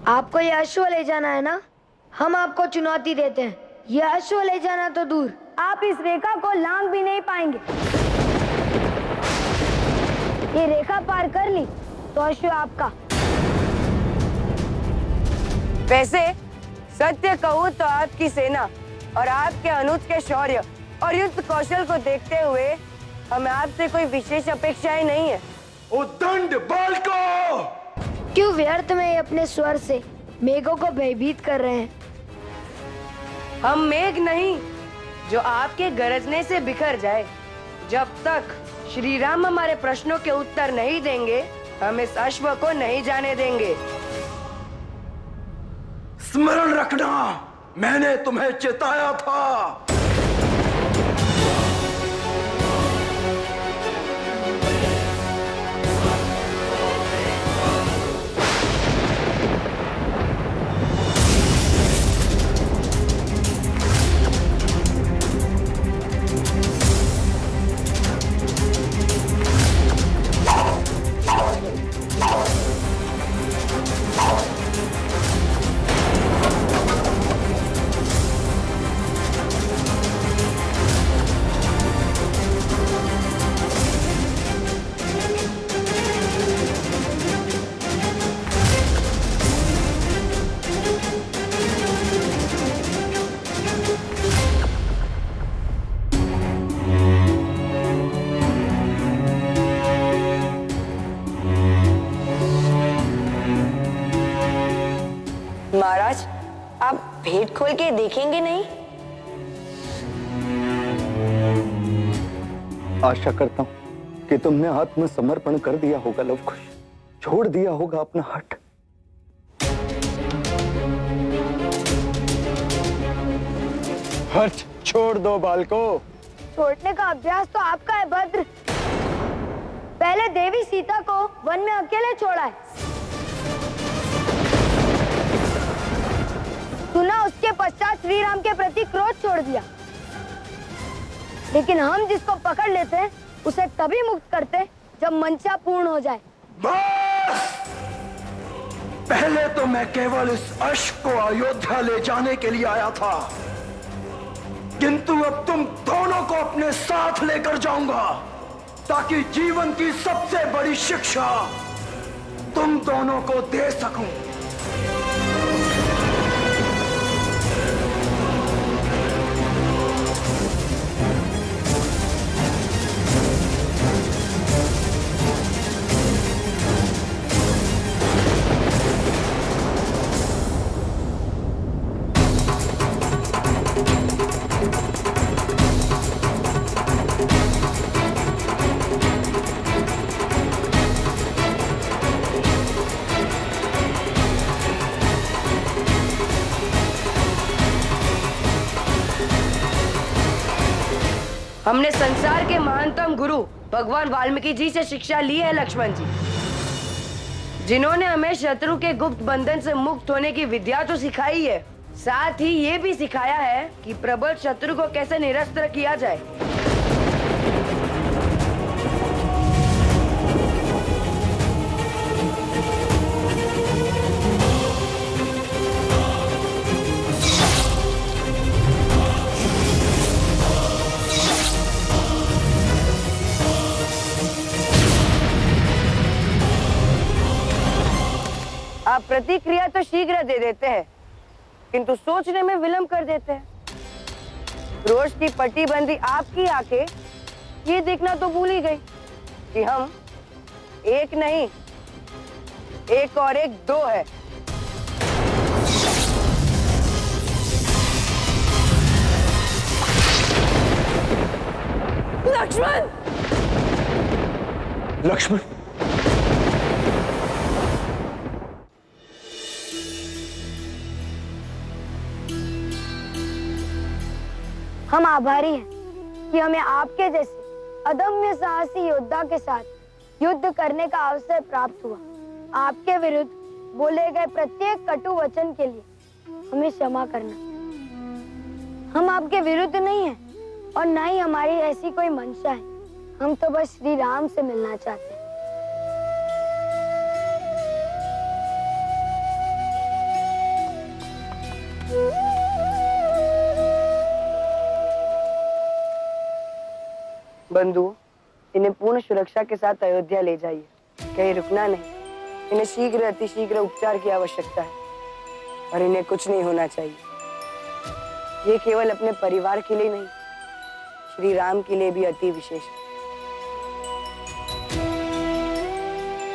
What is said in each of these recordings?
आपको ये अश्व ले जाना है ना? हम आपको चुनौती देते हैं। ये अश्व ले जाना तो दूर, आप इस रेखा को लांग भी नहीं पाएंगे। ये रेखा पार कर ली तो अश्व आपका। वैसे सत्य कहूँ तो आपकी सेना और आपके अनुज के शौर्य और युद्ध कौशल को देखते हुए हमें आपसे कोई विशेष अपेक्षाएं नहीं है। उद्दंड बालको! क्यों व्यर्थ में अपने स्वर से मेघों को भयभीत कर रहे हैं? हम मेघ नहीं जो आपके गरजने से बिखर जाए। जब तक श्री राम हमारे प्रश्नों के उत्तर नहीं देंगे, हम इस अश्व को नहीं जाने देंगे। स्मरण रखना, मैंने तुम्हें चेताया था। महाराज, आप भेद खोल के देखेंगे नहीं? आशा करता हूं कि तुमने आत्मसमर्पण कर दिया होगा लवकुश, छोड़ दिया होगा अपना हट। हट छोड़ दो बालको। छोड़ने का अभ्यास तो आपका है भद्र। पहले देवी सीता को वन में अकेले छोड़ा है, सुना उसके पश्चात श्री राम के प्रति क्रोध छोड़ दिया। लेकिन हम जिसको पकड़ लेते हैं उसे तभी मुक्त करते जब मंशा पूर्ण हो जाए। बस! पहले तो मैं केवल इस अश्व को अयोध्या ले जाने के लिए आया था, किंतु अब तुम दोनों को अपने साथ लेकर जाऊंगा ताकि जीवन की सबसे बड़ी शिक्षा तुम दोनों को दे सकूं। हमने संसार के महानतम गुरु भगवान वाल्मीकि जी से शिक्षा ली है लक्ष्मण जी, जिन्होंने हमें शत्रु के गुप्त बंधन से मुक्त होने की विद्या तो सिखाई है, साथ ही ये भी सिखाया है कि प्रबल शत्रु को कैसे निरस्त्र किया जाए। आप प्रतिक्रिया तो शीघ्र दे देते हैं, किंतु सोचने में विलंब कर देते हैं। रोष की पट्टी बंदी आपकी आंखें ये देखना तो भूल ही गई कि हम एक नहीं, एक और एक दो है। लक्ष्मण! लक्ष्मण! हम आभारी हैं कि हमें आपके जैसे अदम्य साहसी योद्धा के साथ युद्ध करने का अवसर प्राप्त हुआ। आपके विरुद्ध बोले गए प्रत्येक कटु वचन के लिए हमें क्षमा करना। हम आपके विरुद्ध नहीं हैं और ना ही हमारी ऐसी कोई मंशा है। हम तो बस श्री राम से मिलना चाहते हैं। बंधुओं, इन्हें पूर्ण सुरक्षा के साथ अयोध्या ले जाइए, कहीं रुकना नहीं। इन्हें शीघ्र अतिशीघ्र उपचार की आवश्यकता है और इन्हें कुछ नहीं होना चाहिए। ये केवल अपने परिवार के लिए नहीं, श्री राम के लिए भी अति विशेष है।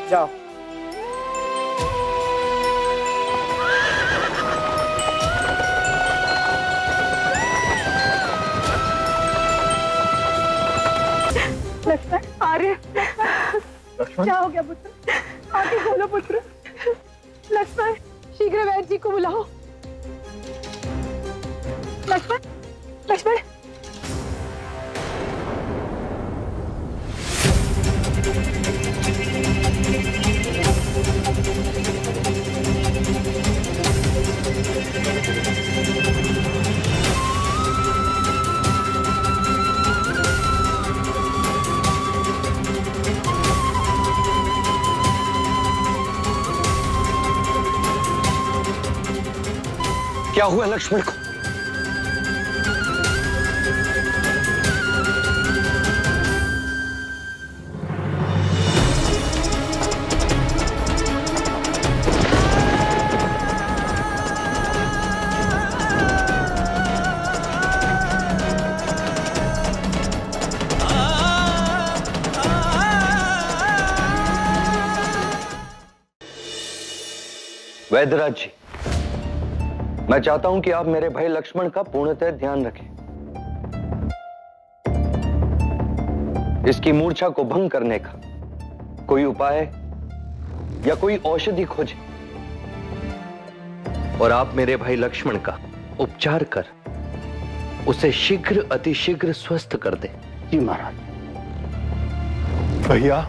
जाओ। लक्ष्मण, आर्य, क्या हो गया पुत्र? आगे बोलो पुत्र। लक्ष्मण, शीघ्र वैद्य जी को बुलाओ। लक्ष्मण, लक्ष्मण। क्या हुआ लक्ष्मण को? वैद्यराज जी, मैं चाहता हूं कि आप मेरे भाई लक्ष्मण का पूर्णतः ध्यान रखें। इसकी मूर्छा को भंग करने का कोई उपाय या कोई औषधि खोजें और आप मेरे भाई लक्ष्मण का उपचार कर उसे शीघ्र अतिशीघ्र स्वस्थ कर दें। जी महाराज। भैया,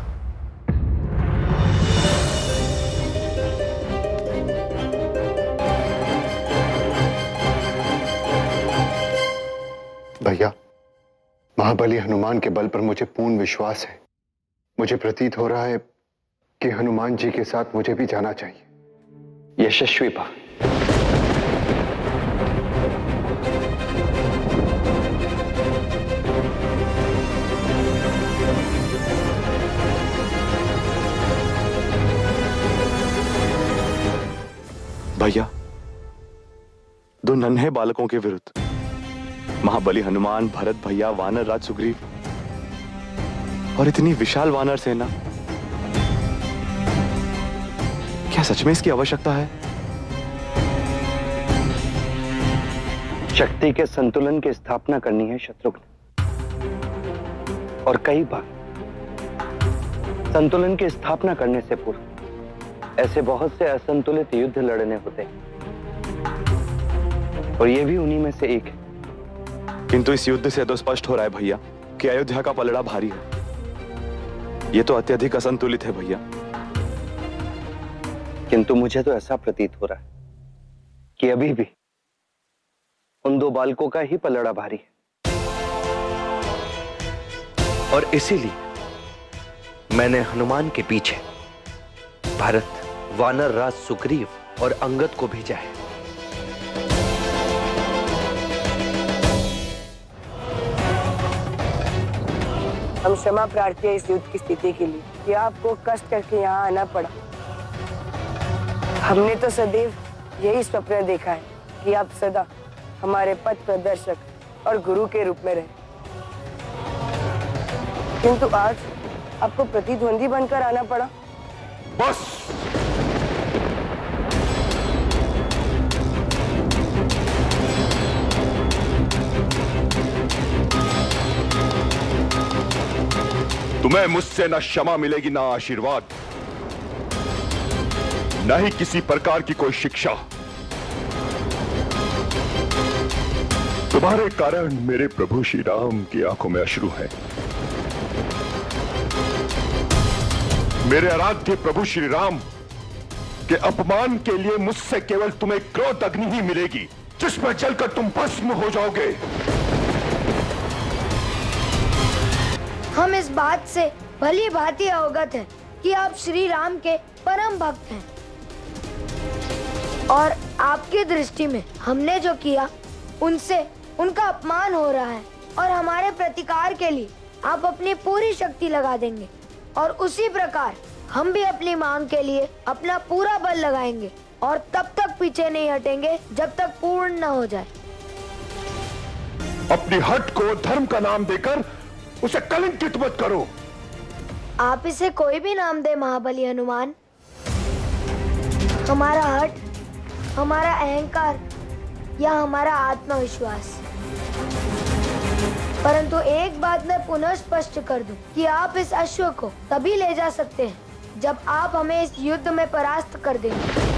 भैया, महाबली हनुमान के बल पर मुझे पूर्ण विश्वास है। मुझे प्रतीत हो रहा है कि हनुमान जी के साथ मुझे भी जाना चाहिए। यशस्वी भव। भैया, दो नन्हे बालकों के विरुद्ध महाबली हनुमान, भरत भैया, वानर राज सुग्रीव और इतनी विशाल वानर सेना, क्या सच में इसकी आवश्यकता है? शक्ति के संतुलन की स्थापना करनी है शत्रुघ्न, और कई बार संतुलन की स्थापना करने से पूर्व ऐसे बहुत से असंतुलित युद्ध लड़ने होते हैं, और यह भी उन्हीं में से एक है। किंतु इस युद्ध से तो स्पष्ट हो रहा है भैया कि अयोध्या का पलड़ा भारी है। यह तो अत्यधिक असंतुलित है भैया। किंतु मुझे तो ऐसा प्रतीत हो रहा है कि अभी भी उन दो बालकों का ही पलड़ा भारी है, और इसीलिए मैंने हनुमान के पीछे भरत, वानर राज सुग्रीव और अंगद को भेजा है। हम क्षमा प्रार्थी हैं इस युद्ध की स्थिति के लिए कि आपको कष्ट करके यहाँ आना पड़ा। हमने तो सदैव यही स्वप्न देखा है कि आप सदा हमारे पथ प्रदर्शक और गुरु के रूप में रहे, किंतु आज आपको प्रतिद्वंदी बनकर आना पड़ा। बस, तुम्हें मुझसे न क्षमा मिलेगी, ना आशीर्वाद, न ही किसी प्रकार की कोई शिक्षा। तुम्हारे कारण मेरे प्रभु श्री राम की आंखों में अश्रु है। मेरे आराध्य प्रभु श्री राम के अपमान के लिए मुझसे केवल तुम्हें क्रोध अग्नि ही मिलेगी, जिसमें जलकर तुम भस्म हो जाओगे। हम इस बात से भली भांति अवगत हैं कि आप श्री राम के परम भक्त हैं, और आपकी दृष्टि में हमने जो किया उनसे उनका अपमान हो रहा है, और हमारे प्रतिकार के लिए आप अपनी पूरी शक्ति लगा देंगे और उसी प्रकार हम भी अपनी मांग के लिए अपना पूरा बल लगाएंगे और तब तक पीछे नहीं हटेंगे जब तक पूर्ण न हो जाए। अपनी हट को धर्म का नाम देकर उसे कलंकित मत करो। आप इसे कोई भी नाम दे महाबली हनुमान, हमारा हट, हमारा अहंकार या हमारा आत्मविश्वास, परंतु एक बात मैं पुनः स्पष्ट कर दूं कि आप इस अश्व को तभी ले जा सकते हैं जब आप हमें इस युद्ध में परास्त कर देंगे।